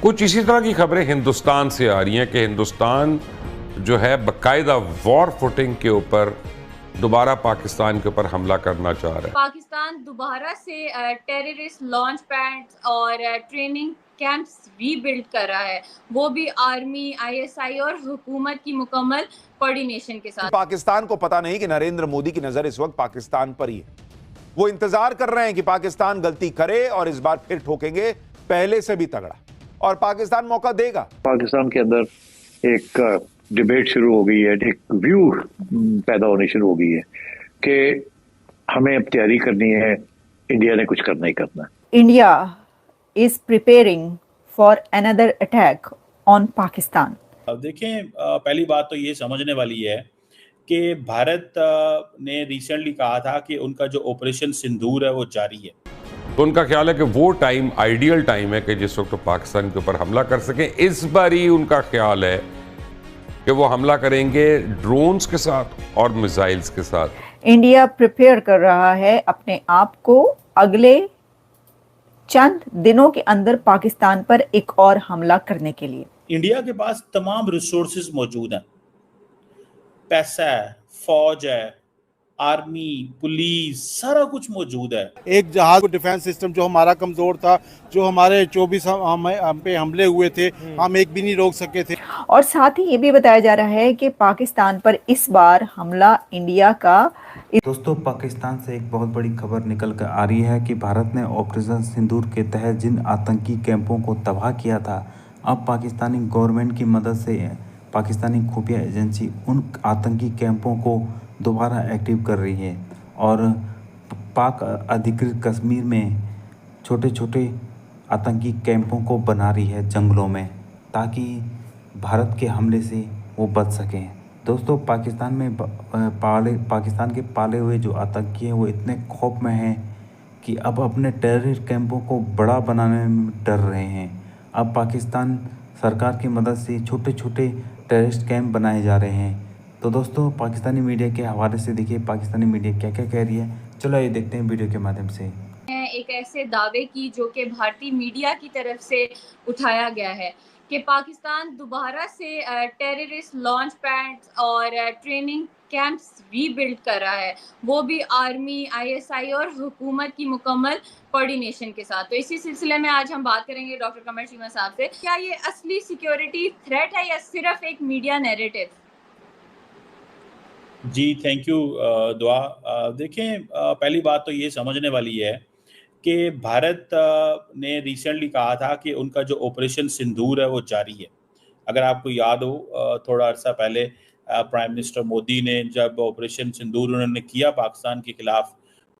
कुछ इसी तरह की खबरें हिंदुस्तान से आ रही हैं कि हिंदुस्तान जो है बकायदा वॉर फुटिंग के ऊपर दोबारा पाकिस्तान के ऊपर हमला करना चाह रहा है। पाकिस्तान दोबारा से टेररिस्ट लॉन्च पैड्स और ट्रेनिंग कैंप्स रीबिल्ड कर रहा है, वो भी आर्मी, आईएसआई और हुकूमत की मुकम्मल कोऑर्डिनेशन के साथ। पाकिस्तान को पता नहीं कि नरेंद्र मोदी की नजर इस वक्त पाकिस्तान पर ही है। वो इंतजार कर रहे हैं कि पाकिस्तान गलती करे और इस बार फिर ठोकेंगे पहले से भी तगड़ा, और पाकिस्तान मौका देगा। पाकिस्तान के अंदर एक डिबेट शुरू हो गई है, एक व्यू पैदा होनी शुरू हो गई है कि हमें अब तैयारी करनी है, इंडिया ने कुछ करना ही करना है। India is preparing for another attack on Pakistan. अब देखें, पहली बात तो ये समझने वाली है कि भारत ने रिसेंटली कहा था कि उनका जो ऑपरेशन सिंदूर है वो जारी है। तो उनका ख्याल है कि वो टाइम आइडियल टाइम है कि जिस वक्त पाकिस्तान के ऊपर हमला कर सकें। इस बार ही उनका ख्याल है कि वो हमला करेंगे ड्रोन्स के साथ और मिसाइल्स के साथ। इंडिया प्रिपेयर कर रहा है अपने आप को अगले चंद दिनों के अंदर पाकिस्तान पर एक और हमला करने के लिए। इंडिया के पास तमाम रिसोर्सेज मौजूद हैं, पैसा है, फौज है, आर्मी, पुलिस, सारा कुछ मौजूद है। एक जहाज को डिफेंस सिस्टम जो हमारा कमजोर था, जो हमारे 24 हम पे हमले हुए थे, हम एक भी नहीं रोक सके थे। और साथ ही ये भी बताया जा रहा है कि पाकिस्तान पर इस बार हमला इंडिया का। दोस्तों, पाकिस्तान से एक बहुत बड़ी खबर निकल कर आ रही है कि भारत ने ऑपरेशन सिंदूर के तहत जिन आतंकी कैंपों को तबाह किया था, अब पाकिस्तानी गवर्नमेंट की मदद से पाकिस्तानी खुफिया एजेंसी उन आतंकी कैंपों को दोबारा एक्टिव कर रही है और पाक अधिकृत कश्मीर में छोटे छोटे आतंकी कैंपों को बना रही है जंगलों में, ताकि भारत के हमले से वो बच सकें। दोस्तों, पाकिस्तान के पाले हुए जो आतंकी हैं वो इतने खौफ में हैं कि अब अपने टेररिस्ट कैंपों को बड़ा बनाने में डर रहे हैं। अब पाकिस्तान सरकार की मदद से छोटे छोटे टेररिस्ट कैंप बनाए जा रहे हैं। तो दोस्तों, पाकिस्तानी मीडिया के हवाले से देखिए पाकिस्तानी मीडिया क्या क्या कह रही है। चलो ये देखते हैं वीडियो के माध्यम से। एक ऐसे दावे की जो कि भारतीय मीडिया की तरफ से उठाया गया है कि पाकिस्तान दोबारा से टेररिस्ट लॉन्च पैड्स और ट्रेनिंग कैंप्स रीबिल्ड कर रहा है, वो भी आर्मी, आईएसआई और हुकूमत की मुकम्मल कोऑर्डिनेशन के साथ। तो इसी सिलसिले में आज हम बात करेंगे डॉक्टर कमर चीमा साहब से, क्या ये असली सिक्योरिटी थ्रेट है या सिर्फ एक मीडिया नैरेटिव? जी, थैंक यू दुआ। देखें, पहली बात तो ये समझने वाली है कि भारत ने रिसेंटली कहा था कि उनका जो ऑपरेशन सिंदूर है वो जारी है। अगर आपको याद हो, थोड़ा अर्सा पहले प्राइम मिनिस्टर मोदी ने जब ऑपरेशन सिंदूर उन्होंने किया पाकिस्तान के खिलाफ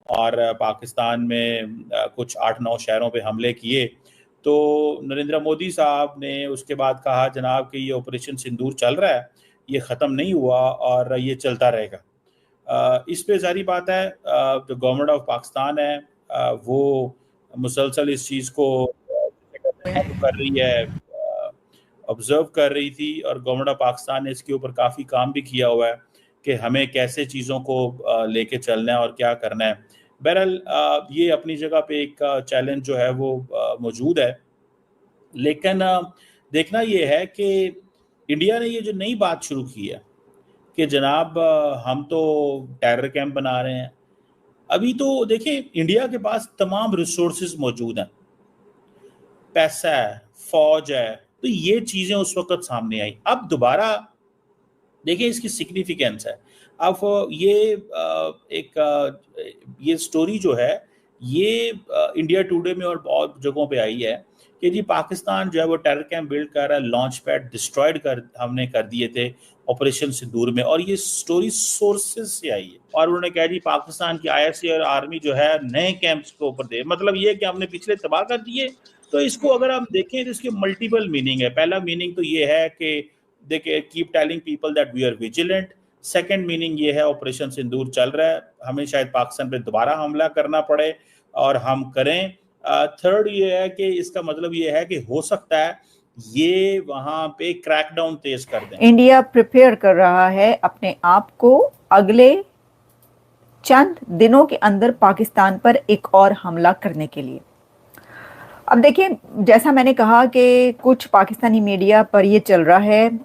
और पाकिस्तान में कुछ 8-9 शहरों पे हमले किए, तो नरेंद्र मोदी साहब ने उसके बाद कहा जनाब कि ये ऑपरेशन सिंदूर चल रहा है, ये ख़त्म नहीं हुआ और ये चलता रहेगा। इस पे जारी बात है जो गवर्नमेंट ऑफ पाकिस्तान है वो मुसलसल इस चीज़ को कर रही है, ऑब्जर्व कर रही थी, और गवर्नमेंट ऑफ पाकिस्तान ने इसके ऊपर काफ़ी काम भी किया हुआ है कि हमें कैसे चीज़ों को लेके चलना है और क्या करना है। बहरहाल ये अपनी जगह पे एक चैलेंज जो है वो मौजूद है, लेकिन देखना ये है कि इंडिया ने ये जो नई बात शुरू की है कि जनाब हम तो टेरर कैंप बना रहे हैं। अभी तो देखिए, इंडिया के पास तमाम रिसोर्सेज मौजूद हैं, पैसा है, फौज है, तो ये चीज़ें उस वक्त सामने आई। अब दोबारा देखिए इसकी सिग्निफिकेंस है। अब ये स्टोरी जो है ये इंडिया टुडे में और बहुत जगहों पे आई है कि जी पाकिस्तान जो है वो टेरर कैंप बिल्ड कर रहा है, लॉन्च पैड डिस्ट्रॉयड हमने कर दिए थे ऑपरेशन सिंदूर में, और ये स्टोरी सोर्सेज से आई है। और उन्होंने कहा जी पाकिस्तान की आईएसआई और आर्मी जो है नए कैंप्स के ऊपर दे, मतलब ये कि हमने पिछले तबाह कर दिए। तो इसको अगर हम देखें तो इसके मल्टीपल मीनिंग है। पहला मीनिंग तो ये है कि देखिए keep telling people that we are vigilant. Second meaning ये है ऑपरेशन सिंदूर चल रहा है, हमें शायद पाकिस्तान पे दोबारा हमला करना पड़े और हम करें। थर्ड ये है कि इसका मतलब ये है कि हो सकता है ये वहां पे क्रैकडाउन तेज कर दें। इंडिया प्रिपेयर कर रहा है अपने आप को अगले चंद दिनों के अंदर पाकिस्तान पर एक और हमला करने के लिए। अब देखिए, जैसा मैंने कहा कि कुछ पाकिस्तानी मीडिया पर ये चल रहा है,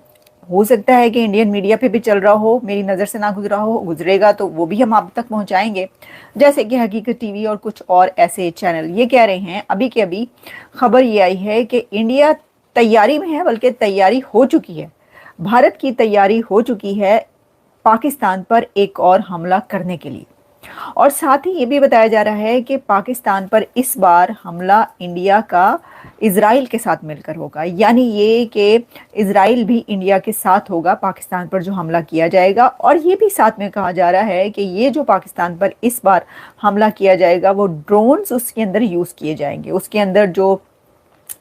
हो सकता है कि इंडियन मीडिया पे भी चल रहा हो, मेरी नज़र से ना गुजरा हो, गुजरेगा तो वो भी हम आप तक पहुंचाएंगे। जैसे कि हकीकत टीवी और कुछ और ऐसे चैनल ये कह रहे हैं, अभी के अभी खबर ये आई है कि इंडिया तैयारी में है, बल्कि तैयारी हो चुकी है, भारत की तैयारी हो चुकी है पाकिस्तान पर एक और हमला करने के लिए। और साथ ही ये भी बताया जा रहा है कि पाकिस्तान पर इस बार हमला इंडिया का इजराइल के साथ मिलकर होगा, यानी ये कि इजराइल भी इंडिया के साथ होगा पाकिस्तान पर जो हमला किया जाएगा। और ये भी साथ में कहा जा रहा है कि ये जो पाकिस्तान पर इस बार हमला किया जाएगा वो ड्रोन्स उसके अंदर यूज़ किए जाएंगे, उसके अंदर जो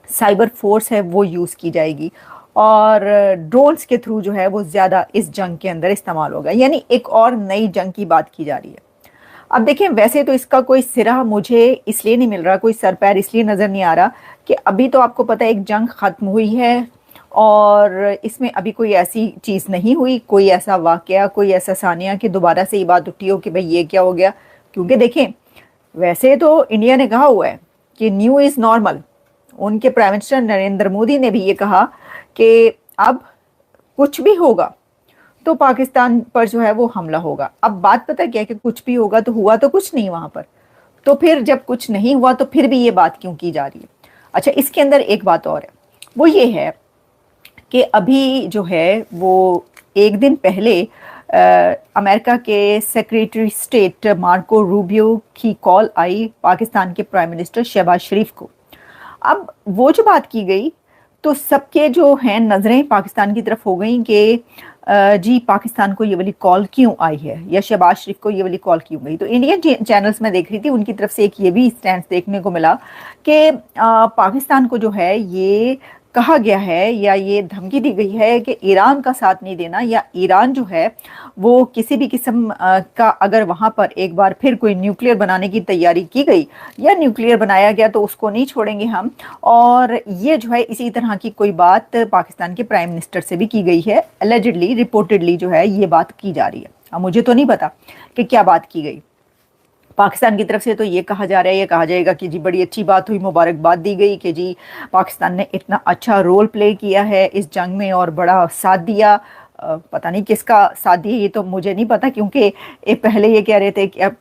साइबर फोर्स है वो यूज़ की जाएगी और ड्रोन्स के थ्रू जो है वो ज़्यादा इस जंग के अंदर इस्तेमाल होगा, यानी एक और नई जंग की बात की जा रही है। अब देखें, वैसे तो इसका कोई सिरा मुझे इसलिए नहीं मिल रहा, कोई सर पैर इसलिए नज़र नहीं आ रहा कि अभी तो आपको पता है एक जंग ख़त्म हुई है और इसमें अभी कोई ऐसी चीज़ नहीं हुई, कोई ऐसा वाक़या, कोई ऐसा सानिया कि दोबारा से ये बात उठी हो कि भाई ये क्या हो गया। क्योंकि देखें, वैसे तो इंडिया ने कहा हुआ है कि न्यू इज़ नॉर्मल, उनके प्राइम मिनिस्टर नरेंद्र मोदी ने भी ये कहा कि अब कुछ भी होगा तो पाकिस्तान पर जो है वो हमला होगा। अब बात पता क्या है कि कुछ भी होगा तो हुआ तो कुछ नहीं वहां पर, तो फिर जब कुछ नहीं हुआ तो फिर भी ये बात क्यों की जा रही है। अच्छा, इसके अंदर एक बात और है, वो ये है कि अभी जो है वो एक दिन पहले अमेरिका के सेक्रेटरी स्टेट मार्को रूबियो की कॉल आई पाकिस्तान के प्राइम मिनिस्टर शहबाज शरीफ को। अब वो जो बात की गई तो सबके जो हैं नज़रें पाकिस्तान की तरफ हो गई कि जी पाकिस्तान को ये वाली कॉल क्यों आई है या शहबाज शरीफ को ये वाली कॉल क्यों गई। तो इंडियन चैनल्स में देख रही थी, उनकी तरफ से एक ये भी स्टैंड देखने को मिला कि पाकिस्तान को जो है ये कहा गया है या ये धमकी दी गई है कि ईरान का साथ नहीं देना, या ईरान जो है वो किसी भी किस्म का अगर वहाँ पर एक बार फिर कोई न्यूक्लियर बनाने की तैयारी की गई या न्यूक्लियर बनाया गया तो उसको नहीं छोड़ेंगे हम। और ये जो है इसी तरह की कोई बात पाकिस्तान के प्राइम मिनिस्टर से भी की गई है, एलिजिडली रिपोर्टेडली जो है ये बात की जा रही है। अब मुझे तो नहीं पता कि क्या बात की गई। पाकिस्तान की तरफ से तो ये कहा जा रहा है, ये कहा जाएगा कि जी बड़ी अच्छी बात हुई, मुबारकबाद दी गई कि जी पाकिस्तान ने इतना अच्छा रोल प्ले किया है इस जंग में और बड़ा साथ दिया। पता नहीं किसका साथ दिया, ये तो मुझे नहीं पता, क्योंकि पहले ये कह रहे थे कि अब